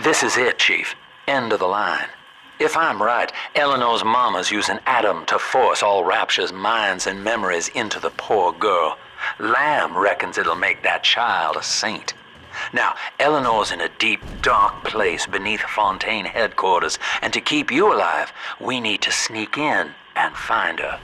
This is it, Chief. End of the line. If I'm right, Eleanor's mama's using Adam to force all Rapture's minds and memories into the poor girl. Lamb reckons it'll make that child a saint. Now, Eleanor's in a deep, dark place beneath Fontaine headquarters, and to keep you alive, we need to sneak in and find her.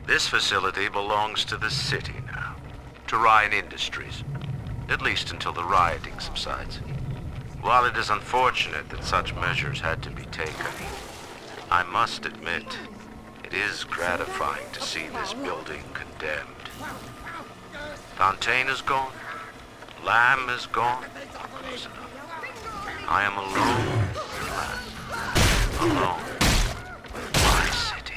This facility belongs to the city now, to Ryan Industries, at least until the rioting subsides. While it is unfortunate that such measures had to be taken, I must admit, it is gratifying to see this building condemned. Fontaine is gone, Lamb is gone. Close enough. I am alone, at last. Alone. My city.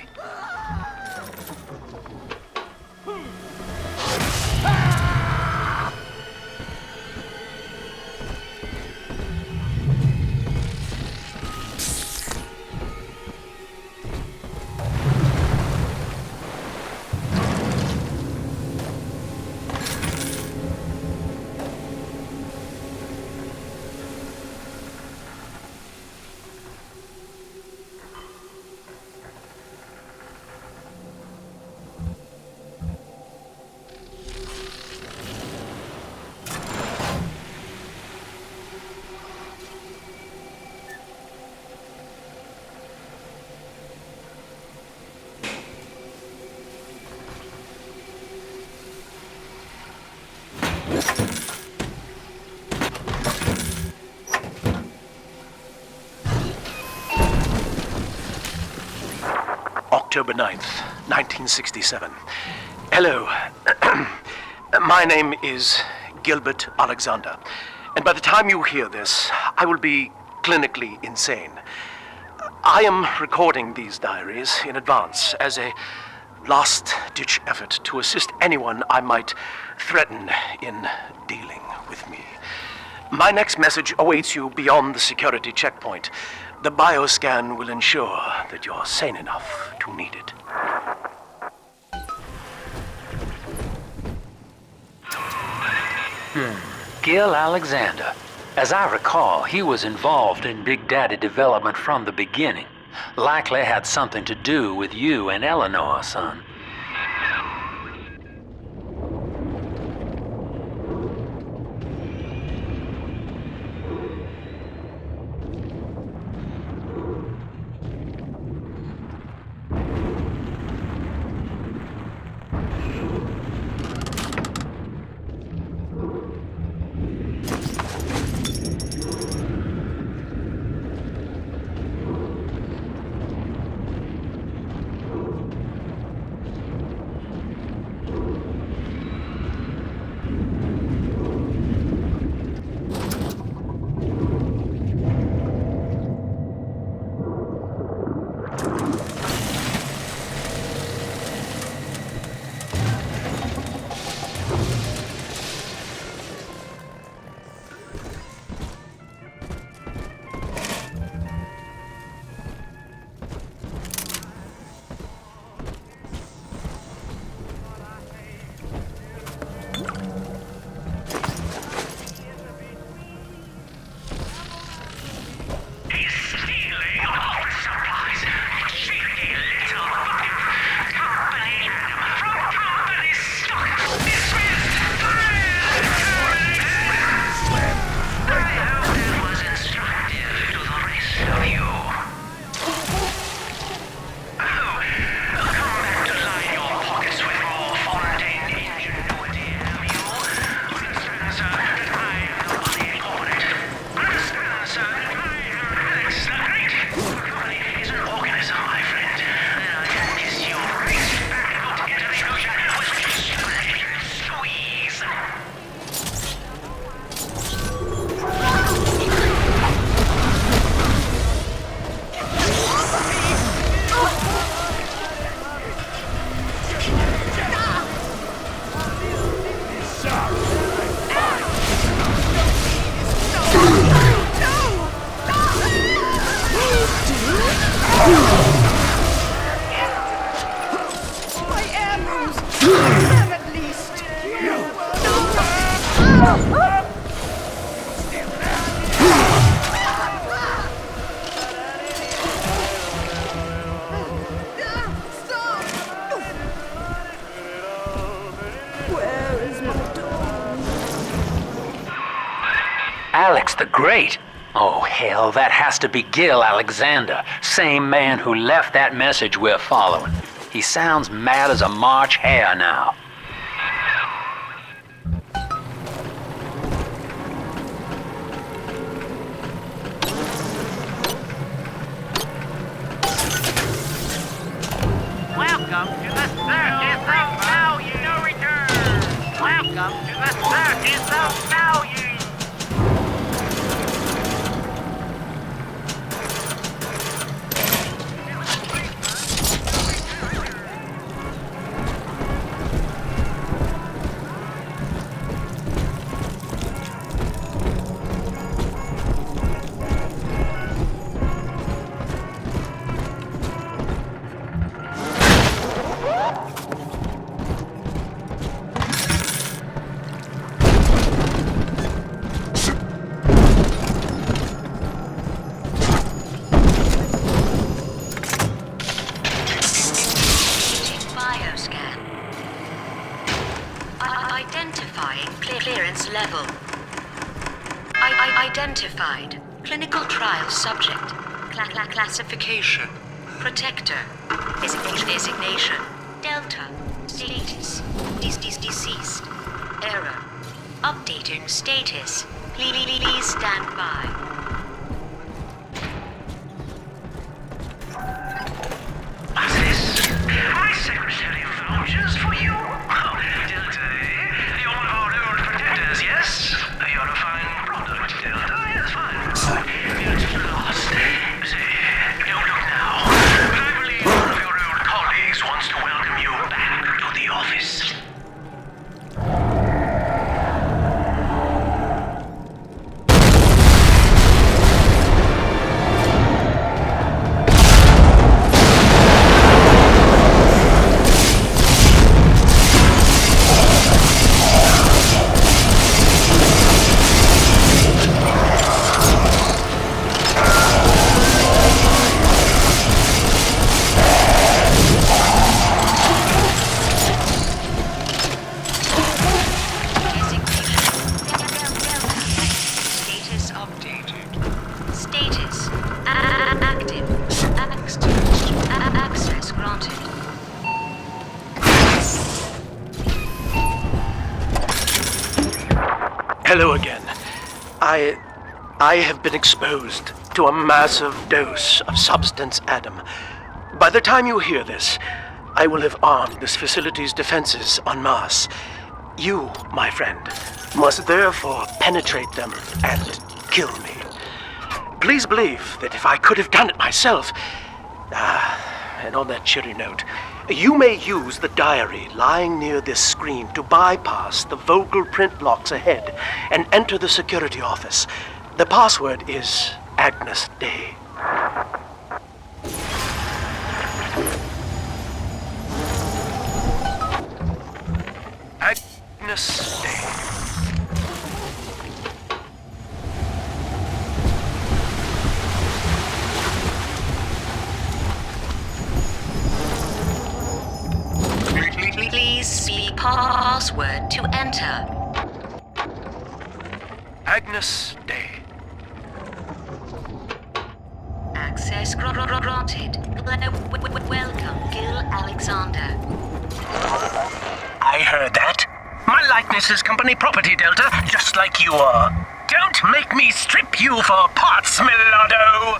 October 9th, 1967. Hello. My name is Gilbert Alexander, and by the time you hear this, I will be clinically insane. I am recording these diaries in advance as a last-ditch effort to assist anyone I might threaten in dealing with me. My next message awaits you beyond the security checkpoint. The bioscan will ensure that you're sane enough to need it. Gil Alexander. As I recall, he was involved in Big Daddy development from the beginning. Likely had something to do with you and Eleanor, son. Alex the Great? Oh, hell, that has to be Gil Alexander, same man who left that message we're following. He sounds mad as a March hare now. Welcome to the circus of value. No return. Welcome to the circus of value. Clearance level. Identified. Clinical trial subject. Classification. Protector. Designation. Delta. Status. Deceased. Error. Updating status. Please stand by. What's this? My secretary vouchers for you. Delta, eh? You're one of our old protectors, yes? You're a fine product, Delta. Yes, fine. It's lost. Say, don't look now. But I believe one of your old colleagues wants to welcome you back to the office. Hello again. I have been exposed to a massive dose of substance Adam. By the time you hear this, I will have armed this facility's defenses en masse. You, my friend, must therefore penetrate them and kill me. Please believe that if I could have done it myself... and on that cheery note, you may use the diary lying near this screen to bypass the vocal print blocks ahead and enter the security office. The password is Agnes Day. Agnes Day. Please see password to enter. Agnes Day. Access granted. Welcome, Gil Alexander. I heard that. My likeness is company property, Delta, just like you are. Don't make me strip you for parts, Millardo!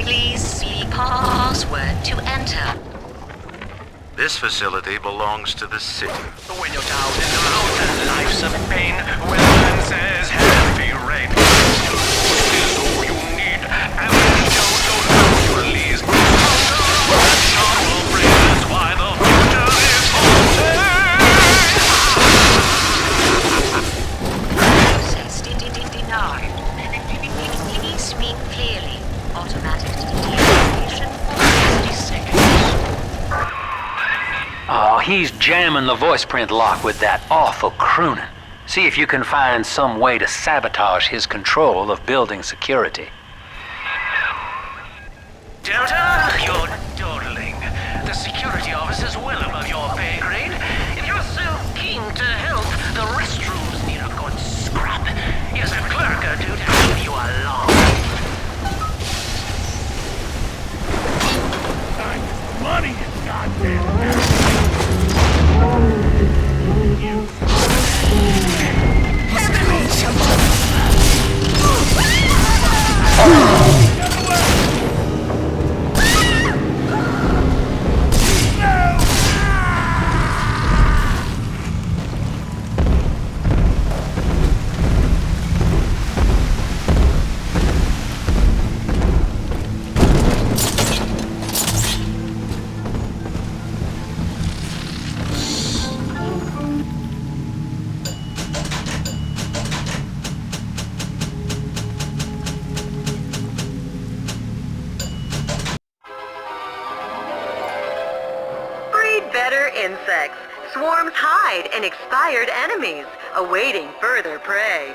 Please see password to enter. This facility belongs to the city. When you're down in the mountain, life's a pain. When man says heavy rain, is all you need. And when you don't know your leaves, that shot will bring. That's why the future is haunted. Access denied. Please speak clearly. Automatic deactivation for 60 seconds. Oh, he's jamming the voice print lock with that awful crooning. See if you can find some way to sabotage his control of building security. Delta, you're dawdling. The security office is well above your pay grade. If you're so keen to help, the restrooms need a good scrub. Here's a clerk or two to help you along. Money, goddamn. Better insects. Swarms hide in expired enemies, awaiting further prey.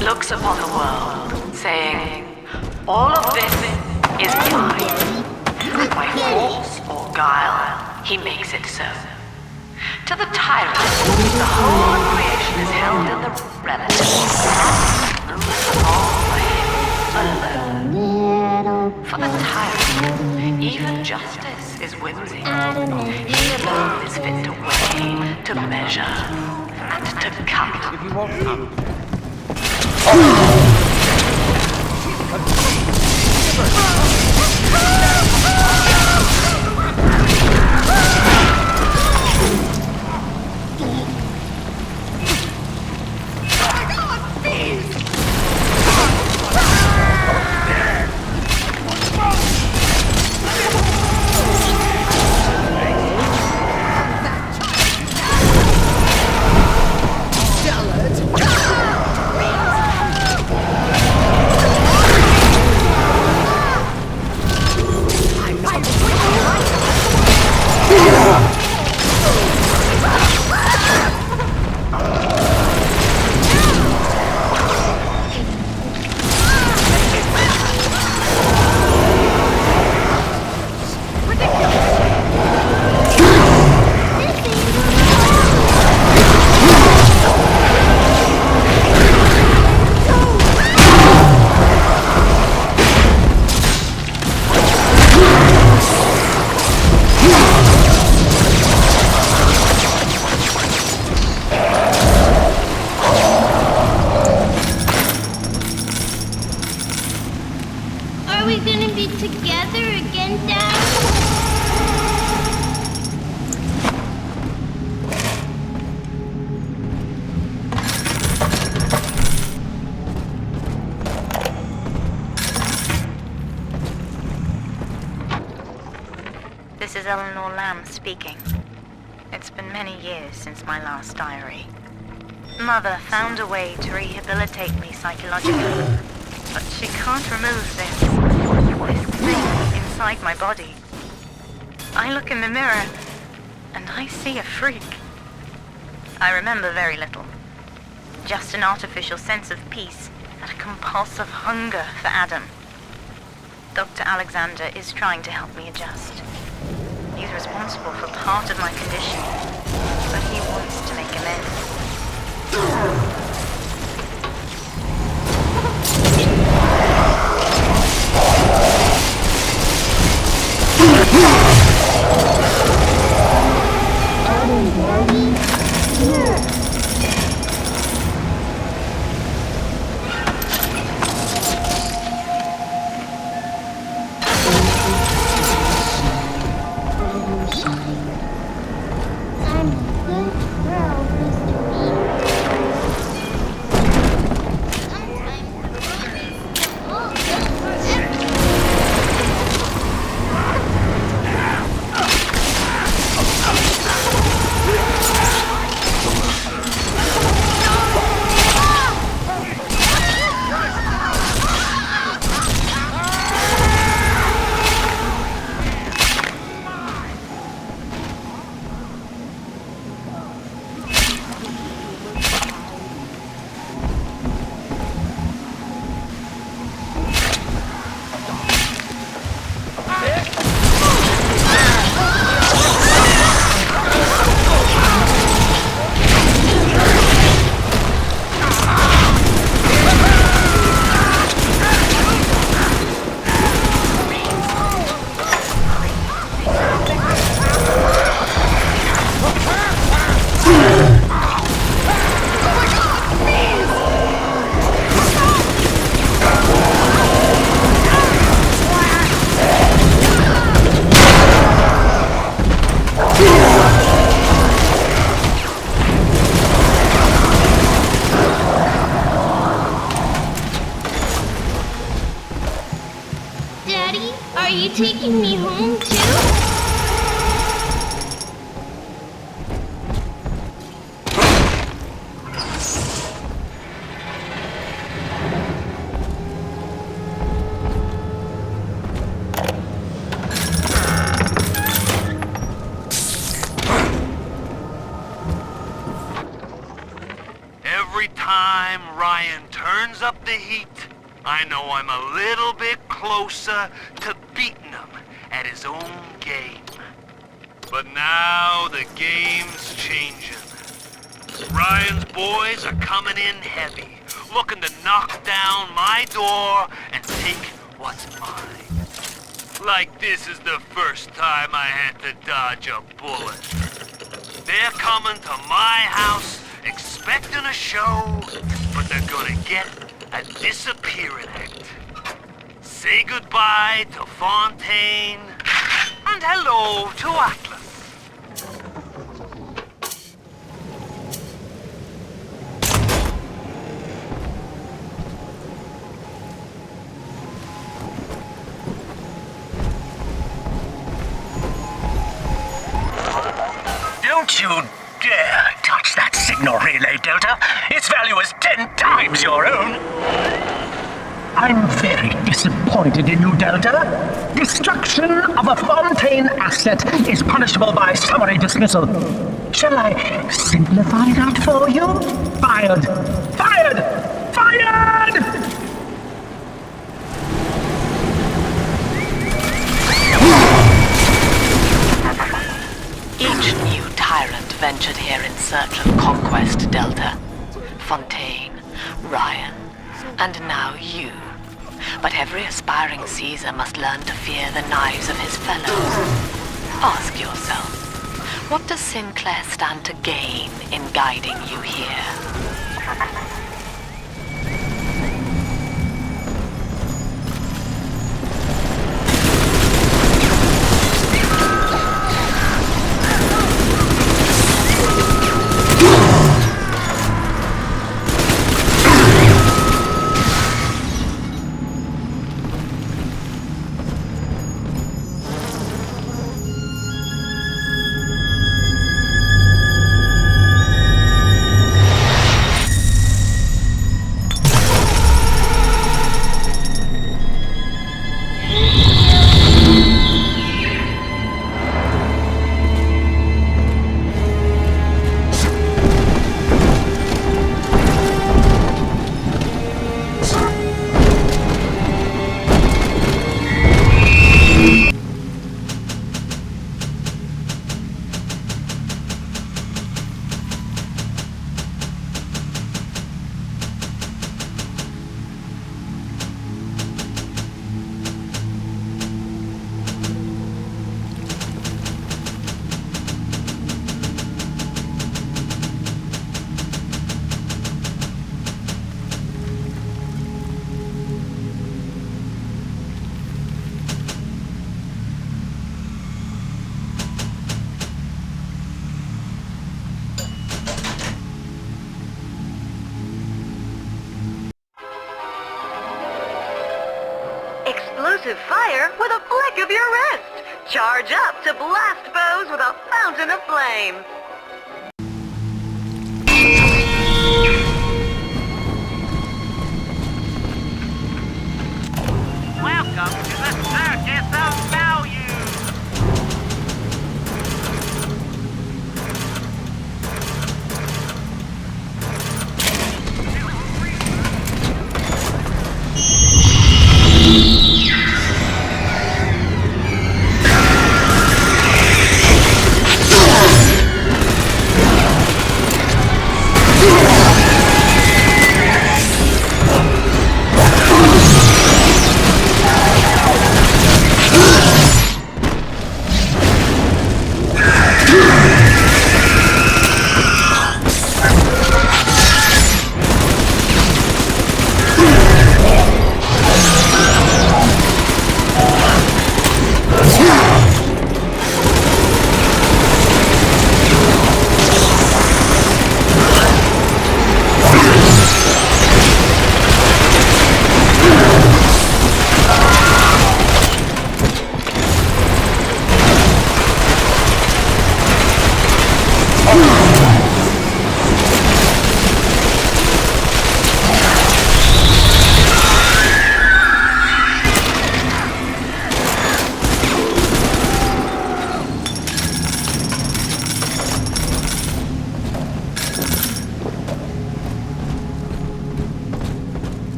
Looks upon the world, saying, all of this is mine. By force or guile, he makes it so. To the tyrant, the whole of creation is held in the relative of all him alone. For the tyrant, even justice is whimsy. He alone is fit to weigh, to measure, and to cut. If you want some. This is Eleanor Lamb speaking. It's been many years since my last diary. Mother found a way to rehabilitate me psychologically, but she can't remove this thing inside my body. I look in the mirror, and I see a freak. I remember very little. Just an artificial sense of peace and a compulsive hunger for Adam. Dr. Alexander is trying to help me adjust. He's responsible for part of my condition, but he wants to make amends. Are you taking me home too? Every time Ryan turns up the heat, I know I'm a little bit closer to beating him at his own game. But now the game's changing. Ryan's boys are coming in heavy, looking to knock down my door and take what's mine. Like this is the first time I had to dodge a bullet. They're coming to my house expecting a show, but they're gonna get a disappearing act. Say goodbye to Fontaine, and hello to Atlas. Don't you dare touch that signal relay, Delta. Its value is 10 times your own. I'm very disappointed in you, Delta. Destruction of a Fontaine asset is punishable by summary dismissal. Shall I simplify that for you? Fired! Fired! Fired! Each new tyrant ventured here in search of conquest, Delta. Fontaine, Ryan, and now you. But every aspiring Caesar must learn to fear the knives of his fellows. Ask yourself, what does Sinclair stand to gain in guiding you here? explosive fire with a flick of your wrist. Charge up to blast foes with a fountain of flame. Welcome to the Circus of Value!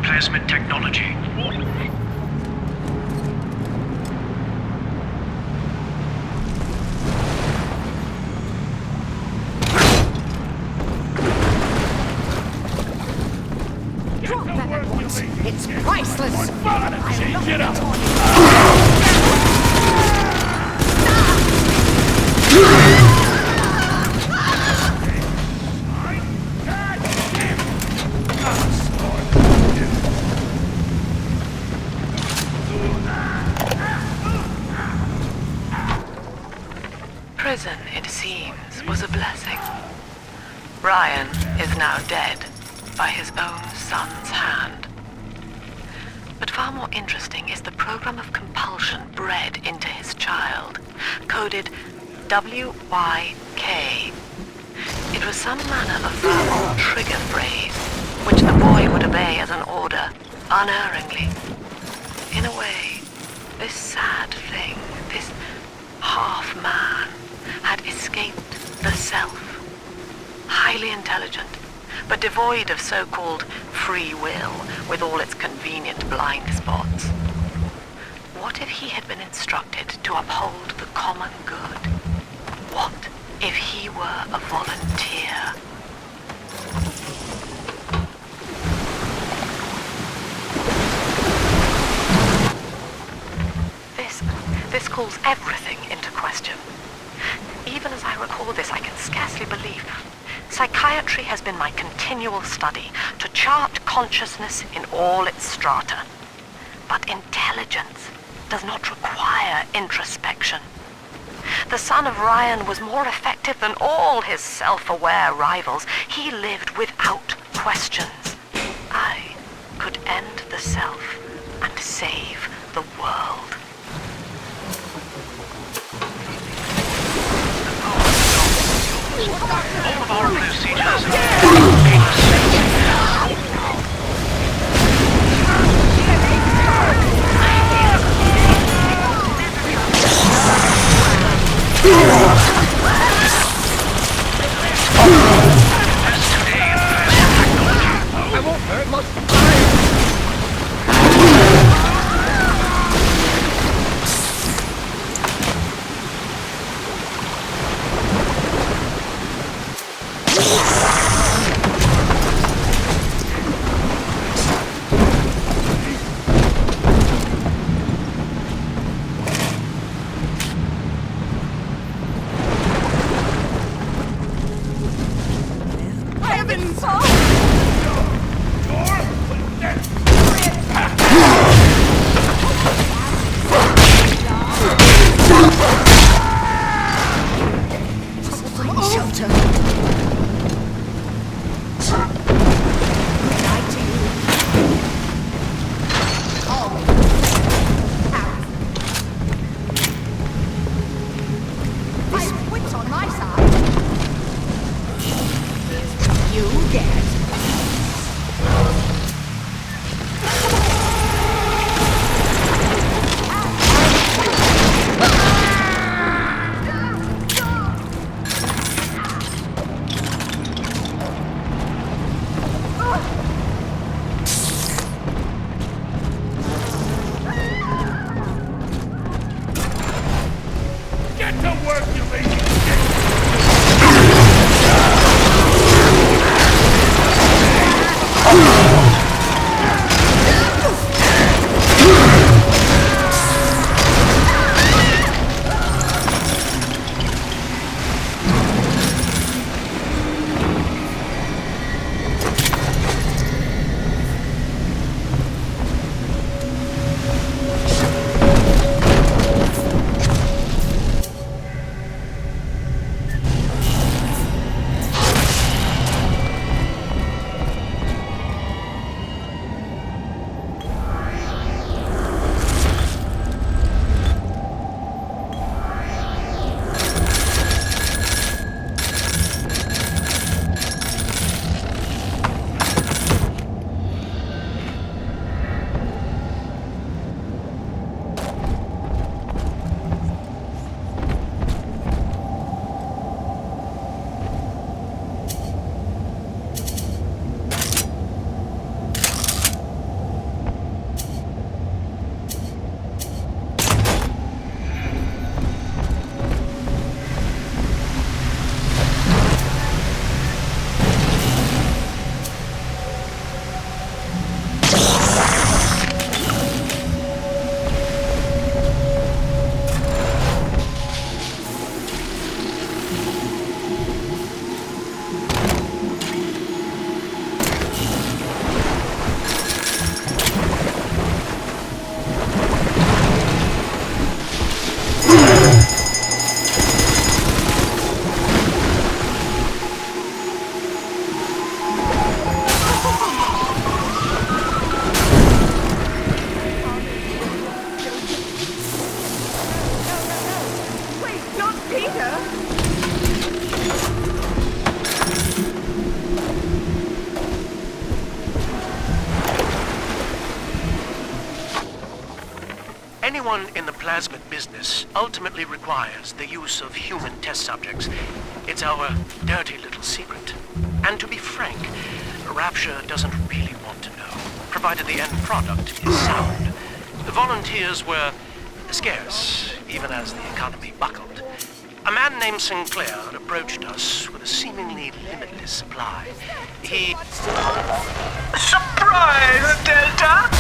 plasmid technology. Drop that at once. It's priceless. Change it up. Prison, it seems, was a blessing. Ryan is now dead by his own son's hand. But far more interesting is the program of compulsion bred into his child, coded WYK. It was some manner of verbal trigger phrase, which the boy would obey as an order, unerringly. In a way, this sad thing, this half-man, had escaped the self. Highly intelligent, but devoid of so-called free will with all its convenient blind spots. What if he had been instructed to uphold the common good? What if he were a volunteer? This calls everything into question. Even as I record this, I can scarcely believe. Psychiatry has been my continual study to chart consciousness in all its strata. But intelligence does not require introspection. The son of Ryan was more effective than all his self-aware rivals. He lived without questions. I could end the self and save the world. All of our procedures I won't hurt much. Anyone in the plasmid business ultimately requires the use of human test subjects. It's our dirty little secret. And to be frank, Rapture doesn't really want to know, provided the end product is sound. The volunteers were scarce, even as the economy buckled. A man named Sinclair approached us with a seemingly limitless supply. He... Surprise, Delta!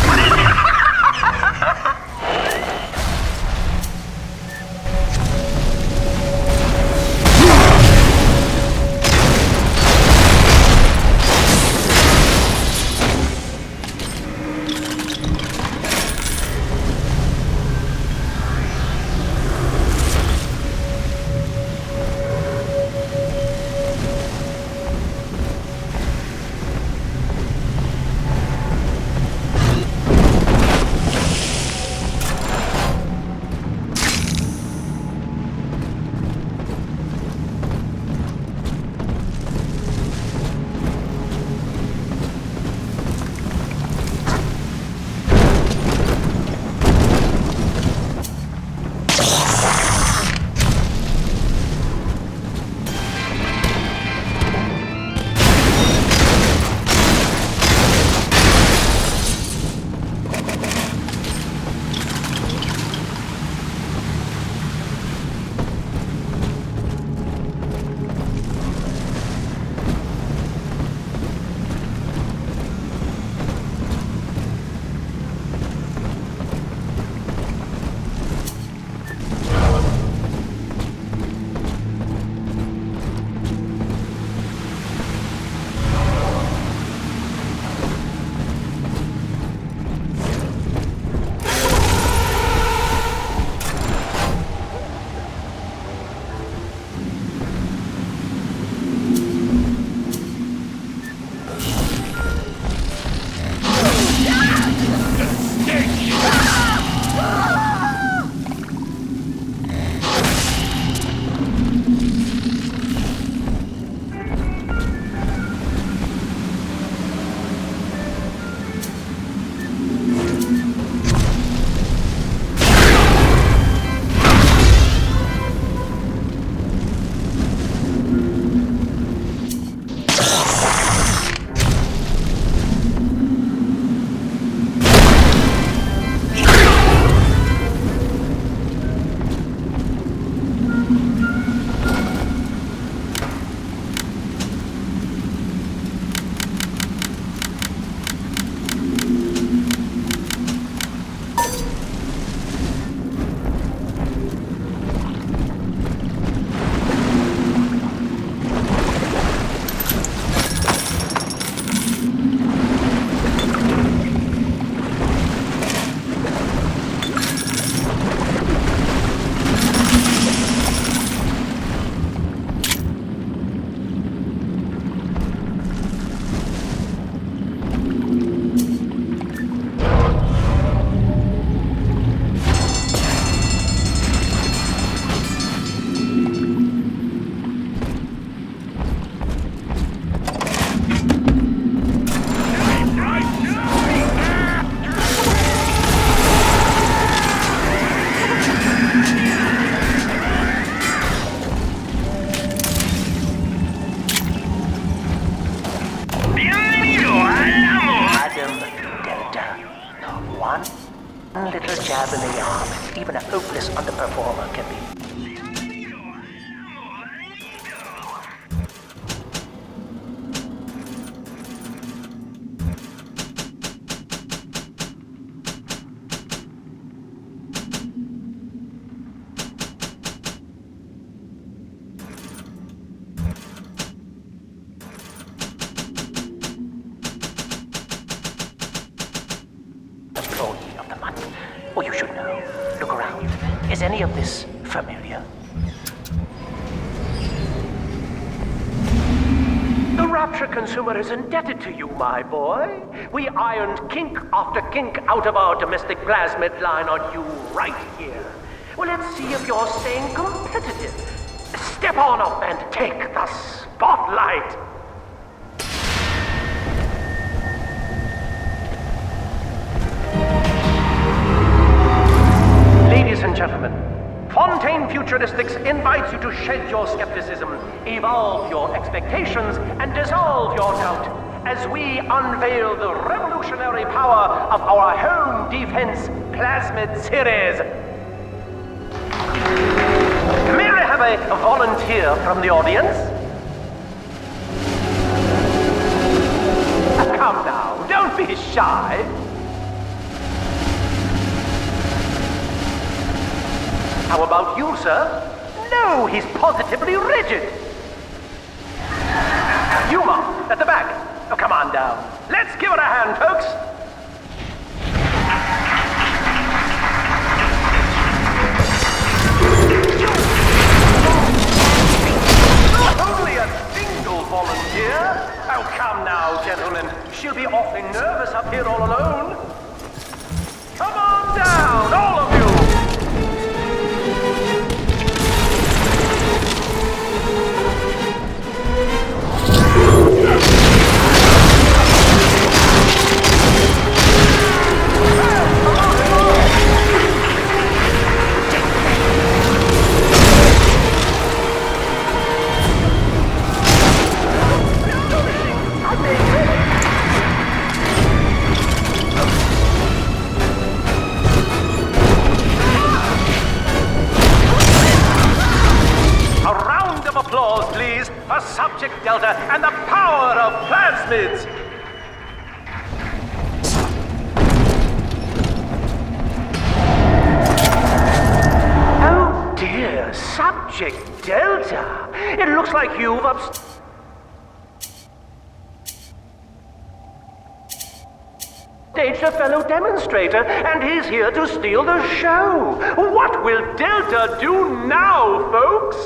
little jab in the arm. Even a hopeless underperformer can be. Employee of the month. Or you should know. Look around. Is any of this familiar? The Rapture consumer is indebted to you, my boy. We ironed kink after kink out of our domestic plasmid line on you right here. Well, let's see if you're staying competitive. Step on up and take the spotlight. Ladies and gentlemen, Fontaine Futuristics invites you to shed your skepticism, evolve your expectations, and dissolve your doubt as we unveil the revolutionary power of our home defense plasmid series. May I have a volunteer from the audience? Come now, don't be shy. How about you, sir? No, he's positively rigid. You, Mom, at the back. Oh, come on down. Let's give it a hand, folks. Only a single volunteer? Oh, come now, gentlemen. She'll be awfully nervous up here all alone. Come on down, all of you. Applause, please, for Subject Delta and the power of plasmids! Oh dear, Subject Delta! It looks like you've upstaged a fellow demonstrator, and he's here to steal the show! What will Delta do now, folks?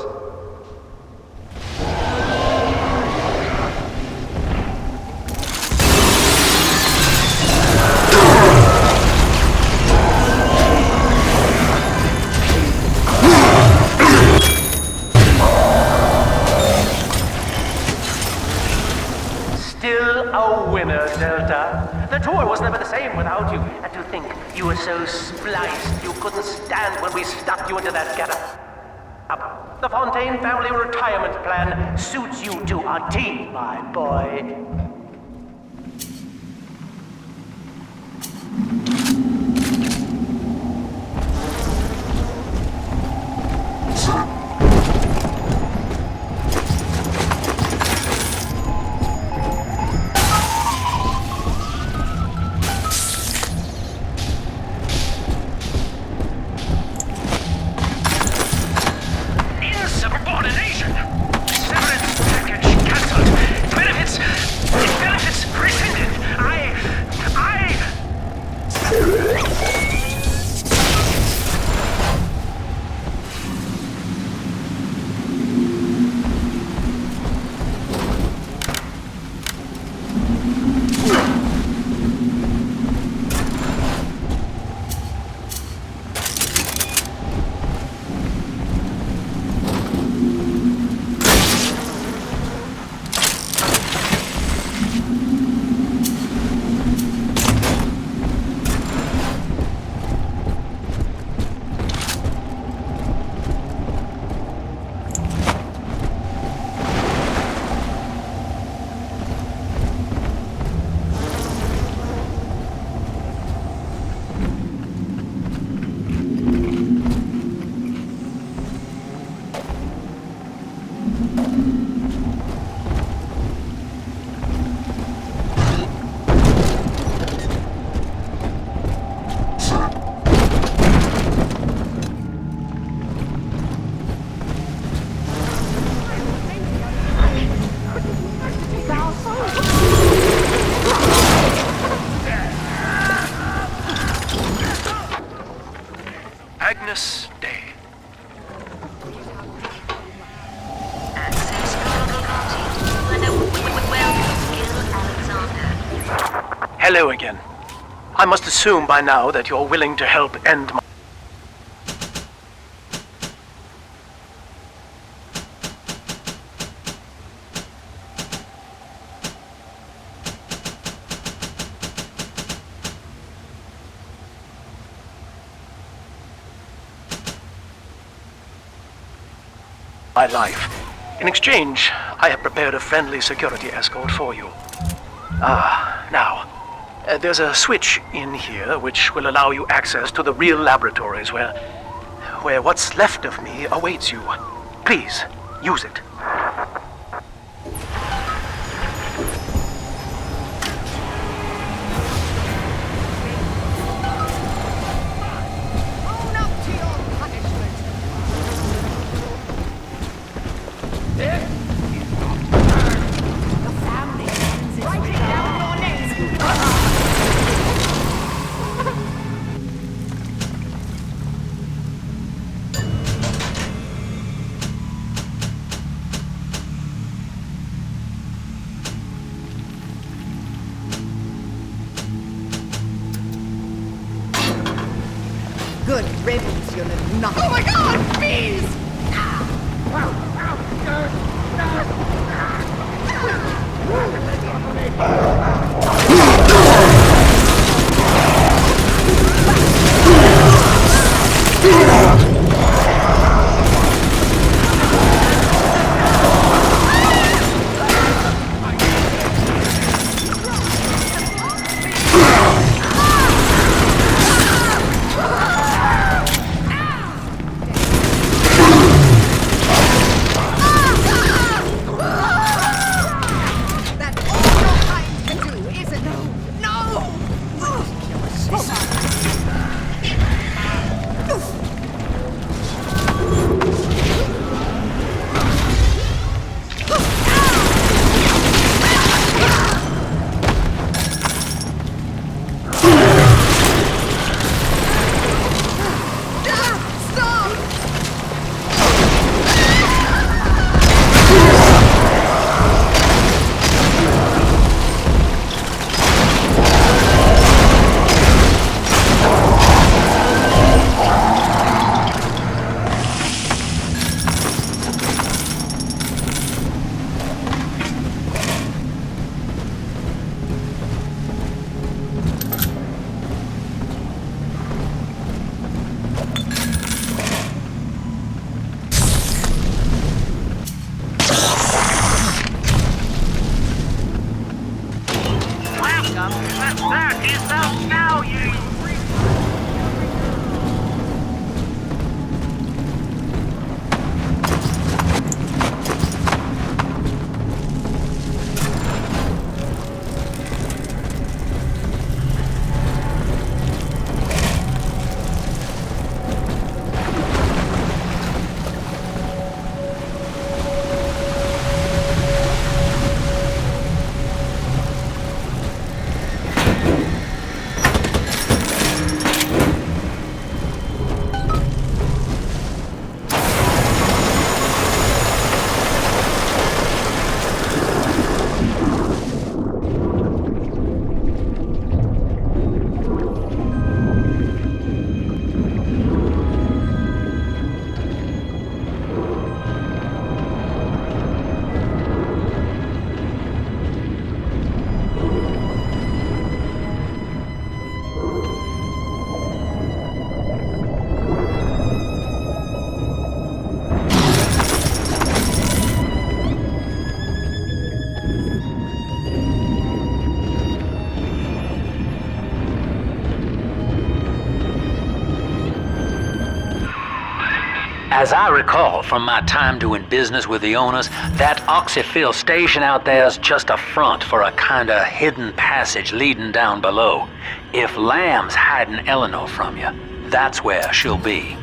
Still a winner, Delta. The tour was never the same without you. And to think you were so spliced you couldn't stand when we stuck you into that getup. The Fontaine family retirement plan suits you to a T, my boy. Insubordination! Severance package cancelled. Benefits Agnus Dei. Access granted. Welcome, Gil Alexander. Hello again. I must assume by now that you're willing to help end my life. In exchange, I have prepared a friendly security escort for you. Now, there's a switch in here which will allow you access to the real laboratories where what's left of me awaits you. Please, use it. Own up to your punishment. The family ends its writing down your name. Good riddance, you little nut. Oh my god, please! That's all your kind can do, isn't it? No! Stop! That is the value! As I recall from my time doing business with the owners, that oxyfill station out there's just a front for a kinda hidden passage leading down below. If Lamb's hiding Eleanor from you, that's where she'll be.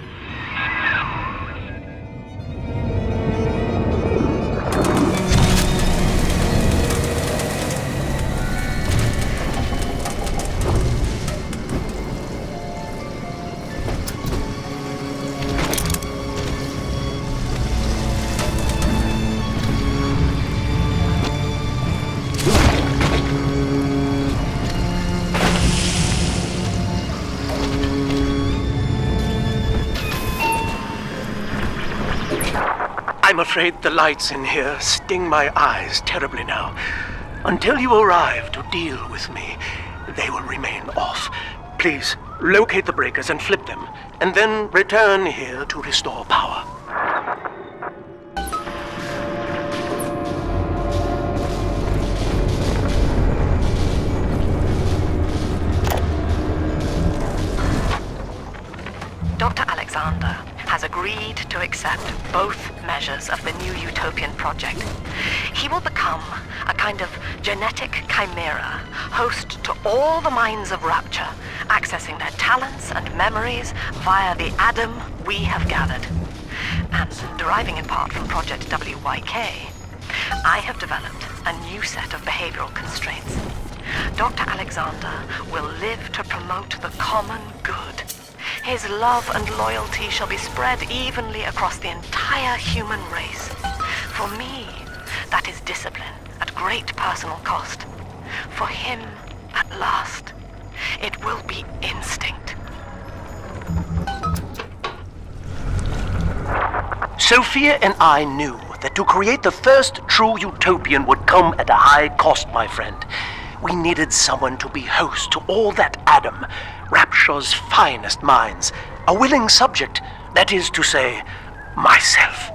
I'm afraid the lights in here sting my eyes terribly now. Until you arrive to deal with me, they will remain off. Please, locate the breakers and flip them, and then return here to restore power. Dr. Alexander has agreed to accept both measures of the new utopian project. He will become a kind of genetic chimera, host to all the minds of Rapture, accessing their talents and memories via the Adam we have gathered. And deriving in part from Project WYK, I have developed a new set of behavioral constraints. Dr. Alexander will live to promote the common good. His love and loyalty shall be spread evenly across the entire human race. For me, that is discipline at great personal cost. For him, at last, it will be instinct. Sophia and I knew that to create the first true utopian would come at a high cost, my friend. We needed someone to be host to all that Adam, Rapture's finest minds, a willing subject, that is to say, myself.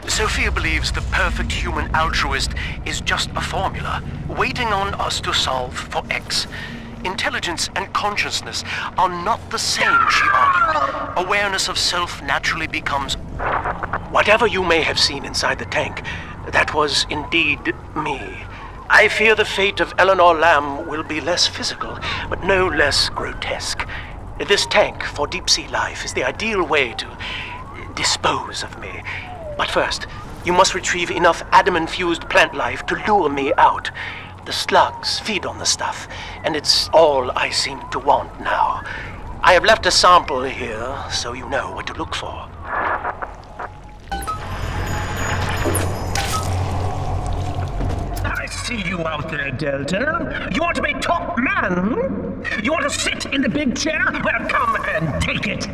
Sophia believes the perfect human altruist is just a formula, waiting on us to solve for X. Intelligence and consciousness are not the same, she argued. Awareness of self naturally becomes... Whatever you may have seen inside the tank, that was indeed me. I fear the fate of Eleanor Lamb will be less physical, but no less grotesque. This tank for deep-sea life is the ideal way to dispose of me. But first, you must retrieve enough Adam-infused plant life to lure me out. The slugs feed on the stuff, and it's all I seem to want now. I have left a sample here, so you know what to look for. I see you out there, Delta. You want to be top man? You want to sit in the big chair? Well, come and take it.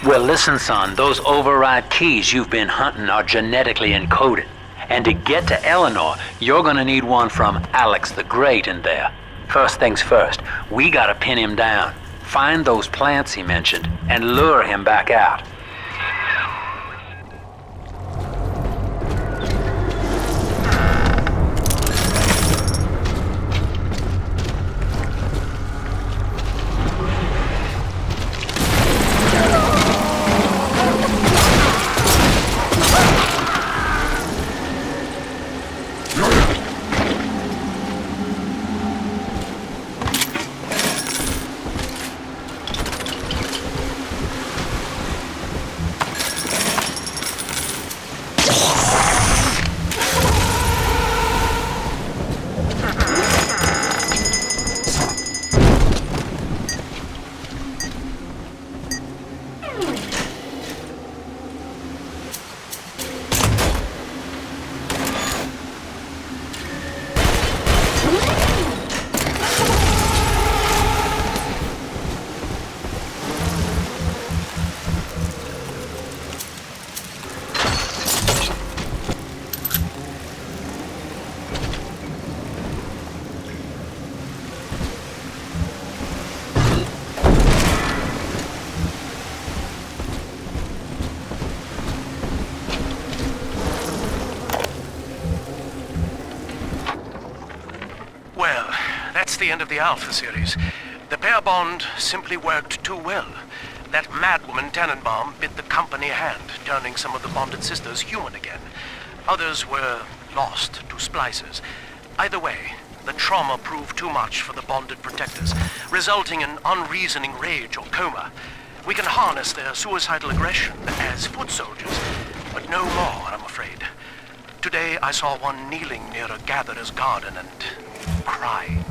Well, listen, son, those override keys you've been hunting are genetically encoded. And to get to Eleanor, you're gonna need one from Alex the Great in there. First things first, we gotta pin him down. Find those plants he mentioned, and lure him back out. That's the end of the Alpha series. The pair bond simply worked too well. That madwoman Tannenbaum bit the company hand, turning some of the bonded sisters human again. Others were lost to splicers. Either way, the trauma proved too much for the bonded protectors, resulting in unreasoning rage or coma. We can harness their suicidal aggression as foot soldiers, but no more, I'm afraid. Today I saw one kneeling near a gatherer's garden and crying.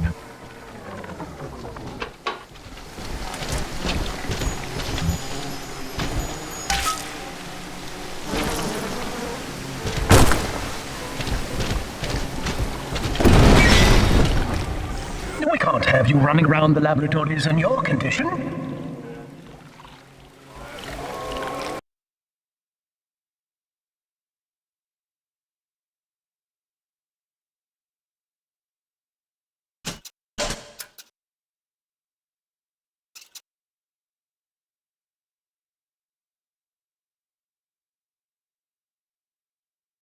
We can't have you running around the laboratories in your condition.